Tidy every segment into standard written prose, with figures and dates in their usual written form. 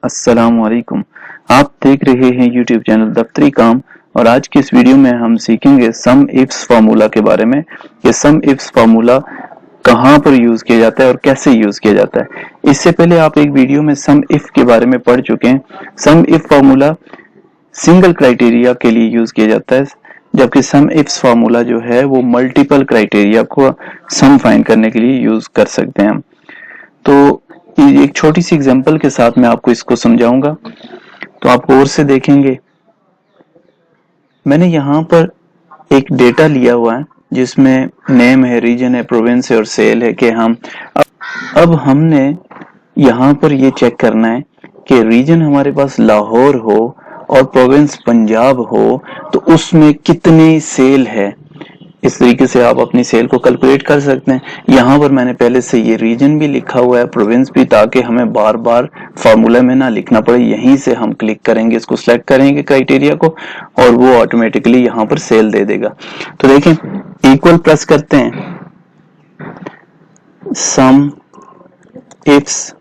अस्सलामुअलैकुम। आप देख रहे हैं यूट्यूब चैनल दफ्तरी काम और आज की इस वीडियो में हम सीखेंगे सम इफ्स फार्मूला के बारे में। ये सम इफ्स फार्मूला कहाँ पर यूज किया जाता है और कैसे यूज किया जाता है। इससे पहले आप एक वीडियो में सम इफ के बारे में पढ़ चुके हैं। सम इफ फार्मूला सिंगल क्राइटेरिया के लिए यूज किया जाता है, जबकि सम इफ्स फार्मूला जो है वो मल्टीपल क्राइटेरिया को सम फाइंड करने के लिए यूज कर सकते हैं हम। तो एक छोटी सी एग्जांपल के साथ मैं आपको इसको समझाऊंगा, तो आप गौर से देखेंगे। मैंने यहाँ पर एक डेटा लिया हुआ है जिसमें नेम है, रीजन है, प्रोविंस है और सेल है कि हम अब हमने यहाँ पर ये चेक करना है कि रीजन हमारे पास लाहौर हो और प्रोविंस पंजाब हो तो उसमें कितनी सेल है। इस तरीके से आप अपनी सेल को कैलकुलेट कर सकते हैं। यहाँ पर मैंने पहले से ये रीजन भी लिखा हुआ है, प्रोविंस भी, ताकि हमें बार बार फार्मूला में ना लिखना पड़े। यहीं से हम क्लिक करेंगे, इसको सिलेक्ट करेंगे क्राइटेरिया को और वो ऑटोमेटिकली यहाँ पर सेल दे देगा। तो देखें, इक्वल प्लस करते हैं, सम इफ्स,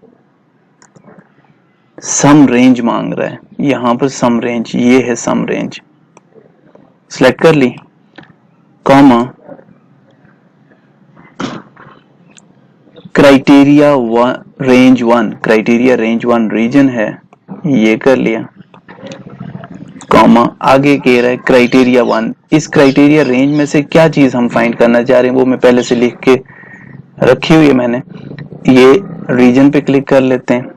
सम रेंज मांग रहा है यहाँ पर। सम रेंज, ये है सम रेंज, सिलेक्ट कर ली, comma criteria range one, criteria range one region है, ये कर लिया, कॉमा आगे कह रहा है क्राइटेरिया वन। इस क्राइटेरिया रेंज में से क्या चीज हम फाइंड करना चाह रहे हैं वो मैं पहले से लिख के रखी हुई है मैंने। ये रीजन पे क्लिक कर लेते हैं,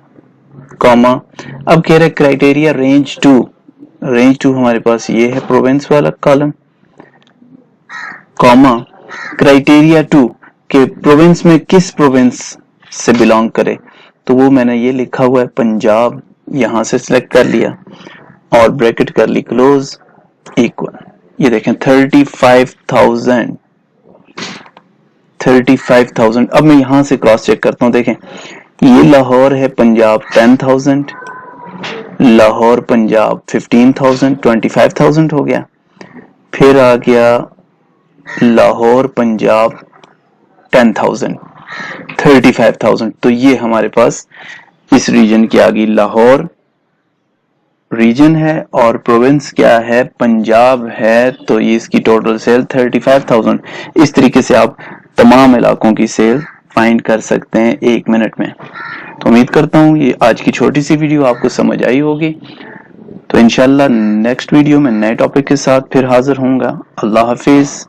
कॉमा अब कह रहे criteria range two. Range two हमारे पास ये है प्रोविंस वाला कॉलम, कॉमा क्राइटेरिया टू के प्रोविंस में किस प्रोविंस से बिलोंग करे, तो वो मैंने ये लिखा हुआ है पंजाब। यहां से सिलेक्ट कर लिया और ब्रैकेट कर ली क्लोज, इक्वल। ये देखें 35,000। अब मैं यहां से क्रॉस चेक करता हूं। देखें, ये लाहौर है, पंजाब 10,000, लाहौर पंजाब 15,000, 25,000 हो गया। फिर आ गया लाहौर पंजाब 10,000, 35,000। तो ये हमारे पास इस रीजन की आ गई। लाहौर रीजन है और प्रोविंस क्या है, पंजाब है, तो ये इसकी टोटल सेल 35,000। इस तरीके से आप तमाम इलाकों की सेल फाइंड कर सकते हैं 1 मिनट में। तो उम्मीद करता हूँ ये आज की छोटी सी वीडियो आपको समझ आई होगी। तो इंशाल्लाह नेक्स्ट वीडियो में नए टॉपिक के साथ फिर हाजिर होऊंगा। अल्लाह हाफिज।